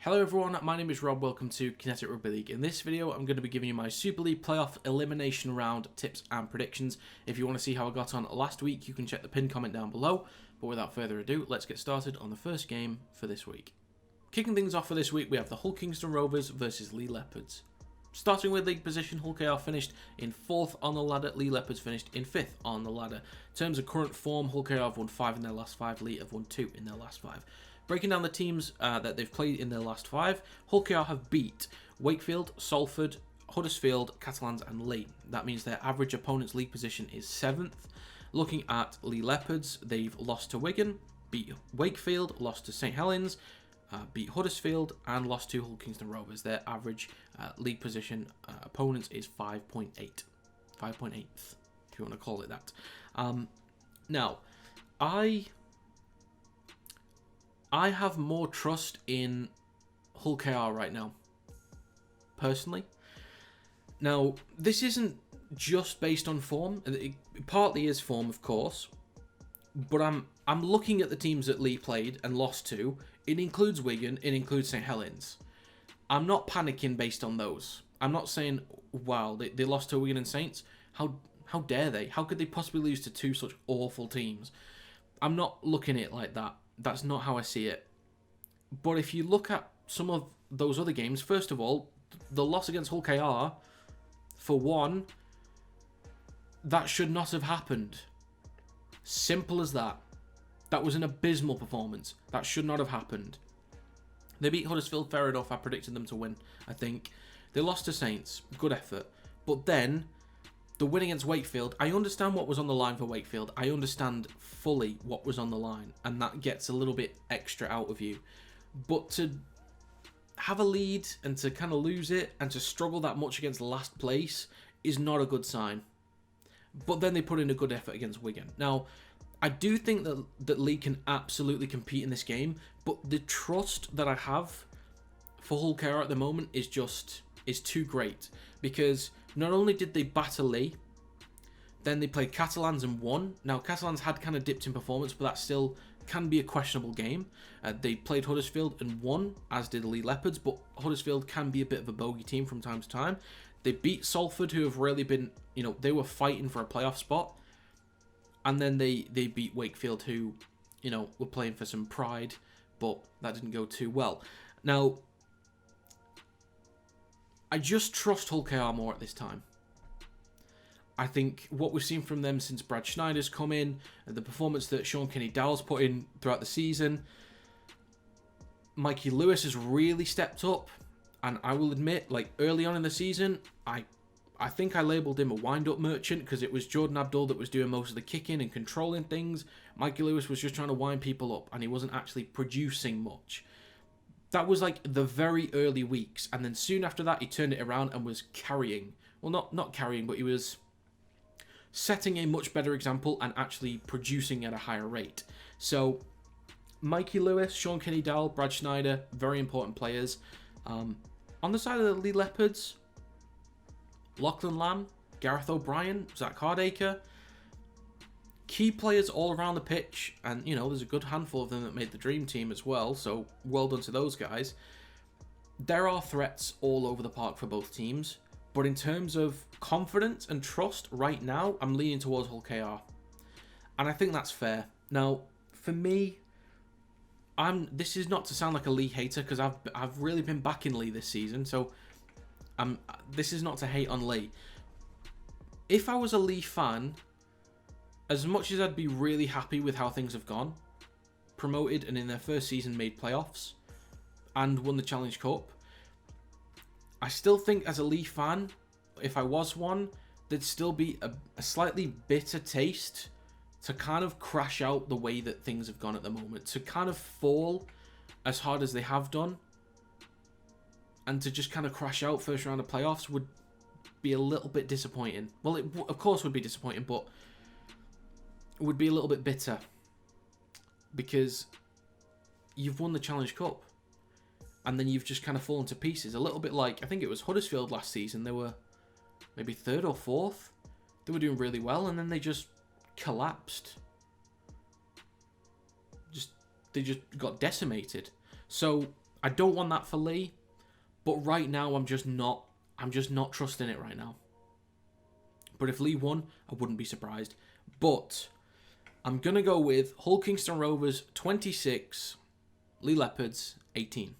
Hello everyone, my name is Rob, welcome to Kinetic Rugby League. In this video I'm going to be giving you my Super League Playoff Elimination Round tips and predictions. If you want to see how I got on last week, you can check the pinned comment down below. But without further ado, let's get started on the first game for this week. Kicking things off for this week, we have the Kingston Rovers versus Leigh Leopards. Starting with league position, Hull KR finished in 4th on the ladder, Leigh Leopards finished in 5th on the ladder. In terms of current form, Hull KR have won 5 in their last 5, Leigh have won 2 in their last 5. Breaking down the teams that they've played in their last 5, Hull KR have beat Wakefield, Salford, Huddersfield, Catalans and Leigh. That means their average opponent's league position is 7th. Looking at Leigh Leopards, they've lost to Wigan, beat Wakefield, lost to St Helens, beat Huddersfield and lost to Hull Kingston Rovers. Their average league position opponents is 5.8. 5.8th, if you want to call it that. Now, I have more trust in Hull KR right now, personally. Now, this isn't just based on form. It partly is form, of course, but I'm looking at the teams that Leigh played and lost to. It includes Wigan, it includes St Helens. I'm not panicking based on those. I'm not saying, wow, they lost to Wigan and Saints. How dare they? How could they possibly lose to two such awful teams? I'm not looking at it like that. That's not how I see it. But if you look at some of those other games, first of all, the loss against Hull KR, for one, that should not have happened. Simple as that. That was an abysmal performance. That should not have happened. They beat Huddersfield, fair enough. I predicted them to win, I think. They lost to Saints. Good effort. But then, the win against Wakefield, I understand what was on the line for Wakefield. I understand fully what was on the line. And that gets a little bit extra out of you. But to have a lead and to kind of lose it and to struggle that much against last place is not a good sign. But then they put in a good effort against Wigan. Now, I do think that Leigh can absolutely compete in this game, but the trust that I have for Hull KR at the moment is too great. Because not only did they batter Leigh, then they played Catalans and won. Now, Catalans had kind of dipped in performance, but that still can be a questionable game. They played Huddersfield and won, as did Leigh Leopards, but Huddersfield can be a bit of a bogey team from time to time. They beat Salford, who have really been, they were fighting for a playoff spot. And then they beat Wakefield, who, were playing for some pride, but that didn't go too well. Now, I just trust Hull KR more at this time. I think what we've seen from them since Brad Schneider's come in, the performance that Sean Kenny-Dowell's put in throughout the season, Mikey Lewis has really stepped up. And I will admit, early on in the season, I think I labelled him a wind-up merchant because it was Jordan Abdul that was doing most of the kicking and controlling things. Mikey Lewis was just trying to wind people up and he wasn't actually producing much. That was the very early weeks, and then soon after that he turned it around and was carrying. Well, not carrying, but he was setting a much better example and actually producing at a higher rate. So, Mikey Lewis, Sean Kenny-Dowell, Brad Schneider, very important players. On the side of the Leigh Leopards, Lachlan Lamb, Gareth O'Brien, Zach Hardacre, key players all around the pitch, and there's a good handful of them that made the dream team as well, so well done to those guys. There are threats all over the park for both teams, but in terms of confidence and trust right now, I'm leaning towards Hull KR, and I think that's fair. Now, for me, this is not to sound like a Leigh hater, because I've really been backing Leigh this season, so this is not to hate on Leigh. If I was a Leigh fan, as much as I'd be really happy with how things have gone, promoted and in their first season made playoffs and won the Challenge Cup, I still think as a Leigh fan, if I was one, there'd still be a slightly bitter taste to kind of crash out the way that things have gone at the moment, to kind of fall as hard as they have done, and to just kind of crash out first round of playoffs would be a little bit disappointing. Well, it of course would be disappointing, but it would be a little bit bitter because you've won the Challenge Cup and then you've just kind of fallen to pieces. A little bit like, I think it was Huddersfield last season. They were maybe 3rd or 4th. They were doing really well and then they just collapsed. They just got decimated. So I don't want that for Leigh, but right now I'm just not trusting it right now. But if Leigh won, I wouldn't be surprised. But I'm going to go with Hull Kingston Rovers 26, Leigh Leopards 18.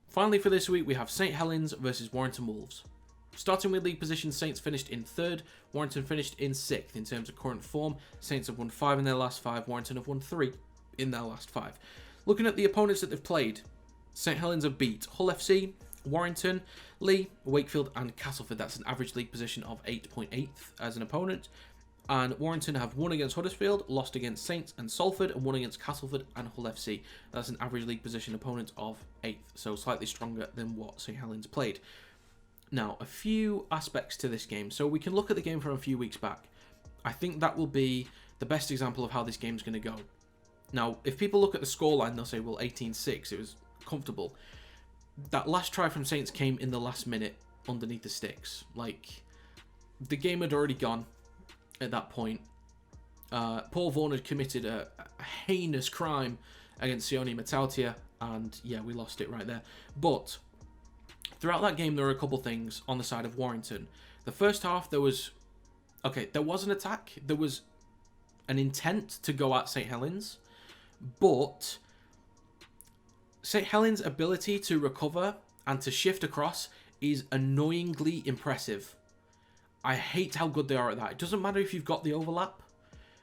Finally for this week, we have St Helens versus Warrington Wolves. Starting with league position, Saints finished in 3rd, Warrington finished in 6th in terms of current form. Saints have won 5 in their last 5, Warrington have won 3 in their last 5. Looking at the opponents that they've played, St Helens have beat Hull FC, Warrington, Leigh, Wakefield and Castleford. That's an average league position of 8.8 as an opponent. And Warrington have won against Huddersfield, lost against Saints and Salford, and won against Castleford and Hull FC. That's an average league position opponent of 8th, so slightly stronger than what St Helens played. Now, a few aspects to this game. So we can look at the game from a few weeks back. I think that will be the best example of how this game's going to go. Now, if people look at the scoreline, they'll say, well, 18-6, it was comfortable. That last try from Saints came in the last minute underneath the sticks. Like, the game had already gone at that point. Paul Vaughan had committed a heinous crime against Sione Matautia, and yeah, we lost it right there. But throughout that game, there were a couple things on the side of Warrington. The first half, there was an attack. There was an intent to go at St Helens, but St Helens' ability to recover and to shift across is annoyingly impressive. I hate how good they are at that. It doesn't matter if you've got the overlap.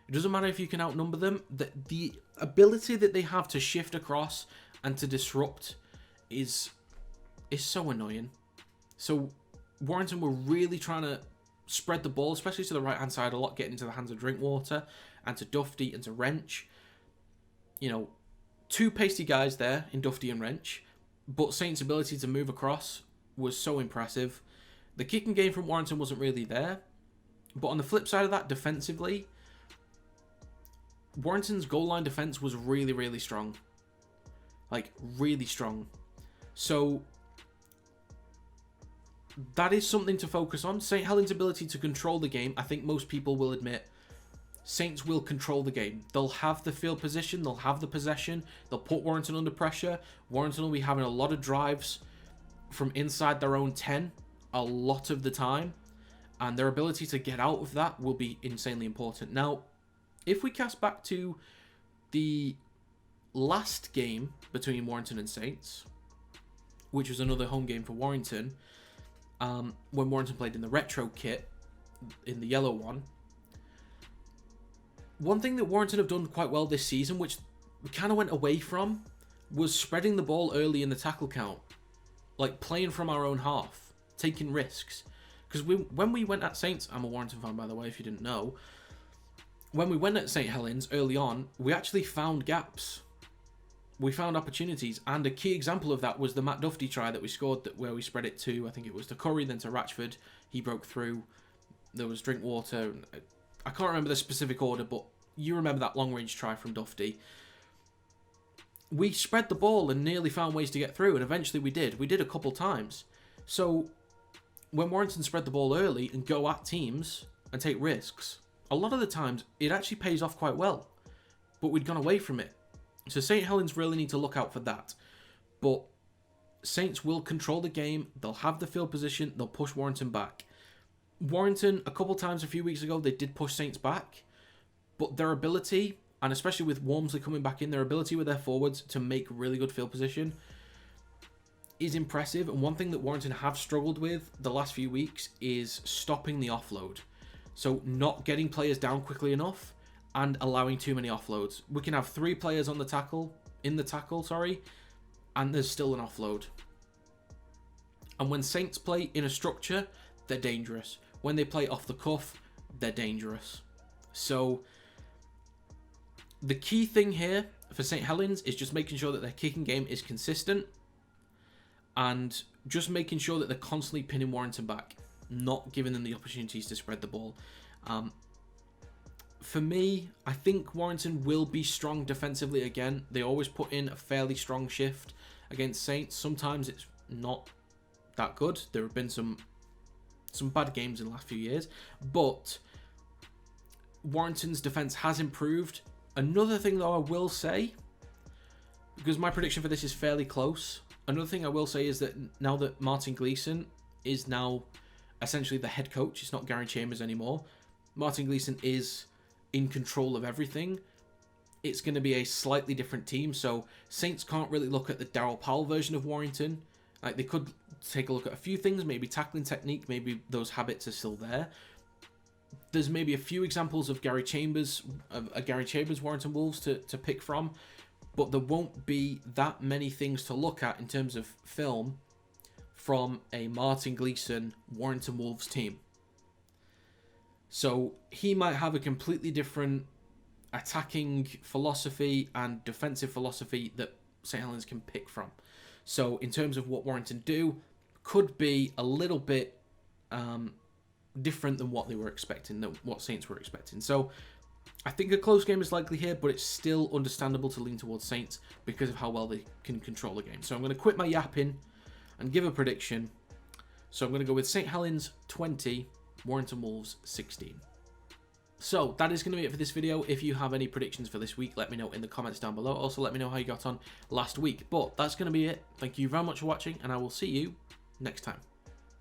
It doesn't matter if you can outnumber them. The ability that they have to shift across and to disrupt is so annoying. So Warrington were really trying to spread the ball, especially to the right-hand side a lot, getting into the hands of Drinkwater and to Dufty and to Wrench. You know, 2 pasty guys there in Dufty and Wrench, but Saints' ability to move across was so impressive. The kicking game from Warrington wasn't really there, but on the flip side of that, defensively, Warrington's goal line defense was really, really strong. Like, really strong. So that is something to focus on. St Helens' ability to control the game, I think most people will admit, Saints will control the game. They'll have the field position, they'll have the possession, they'll put Warrington under pressure. Warrington will be having a lot of drives from inside their own 10 a lot of the time, and their ability to get out of that will be insanely important. Now, if we cast back to the last game between Warrington and Saints, which was another home game for Warrington, when Warrington played in the retro kit, in the yellow one, one thing that Warrington have done quite well this season, which we kind of went away from, was spreading the ball early in the tackle count. Like, playing from our own half, taking risks. Because when we went at Saints, I'm a Warrington fan, by the way, if you didn't know. When we went at St Helens early on, we actually found gaps. We found opportunities, and a key example of that was the Matt Dufty try that we scored, where we spread it to, I think it was to Curry, then to Ratchford. He broke through. There was Drinkwater. I can't remember the specific order, but you remember that long-range try from Dufty. We spread the ball and nearly found ways to get through, and eventually we did. We did a couple times. So when Warrington spread the ball early and go at teams and take risks, a lot of the times it actually pays off quite well. But we'd gone away from it. So St Helens really need to look out for that. But Saints will control the game. They'll have the field position. They'll push Warrington back. Warrington, a couple times a few weeks ago, they did push Saints back. But their ability, and especially with Wormsley coming back in, their ability with their forwards to make really good field position is impressive. And one thing that Warrington have struggled with the last few weeks is stopping the offload. So not getting players down quickly enough and allowing too many offloads. We can have 3 players on the tackle, and there's still an offload. And when Saints play in a structure, they're dangerous. When they play off the cuff, they're dangerous. So the key thing here for St Helens is just making sure that their kicking game is consistent and just making sure that they're constantly pinning Warrington back, not giving them the opportunities to spread the ball. For me, I think Warrington will be strong defensively again. They always put in a fairly strong shift against Saints. Sometimes it's not that good. There have been some bad games in the last few years, but Warrington's defense has improved. Another thing, though, I will say, because my prediction for this is fairly close, Another thing I will say is that now that Martin Gleeson is now essentially the head coach, it's not Gary Chambers anymore. Martin Gleeson is in control of everything. It's going to be a slightly different team, so Saints can't really look at the Darryl Powell version of Warrington. Like, they could take a look at a few things, maybe tackling technique, maybe those habits are still there. There's maybe a few examples of Gary Chambers Warrington Wolves to pick from, but there won't be that many things to look at in terms of film from a Martin Gleeson Warrington Wolves team. So he might have a completely different attacking philosophy and defensive philosophy that St. Helens can pick from. So in terms of what Warrington do, could be a little bit different than what they were expecting, than what Saints were expecting. So I think a close game is likely here, but it's still understandable to lean towards Saints because of how well they can control the game. So I'm going to quit my yapping and give a prediction. So I'm going to go with St. Helens 20, Warrington Wolves 16. So that is going to be it for this video. If you have any predictions for this week, let me know in the comments down below. Also, let me know how you got on last week. But that's going to be it. Thank you very much for watching, and I will see you next time.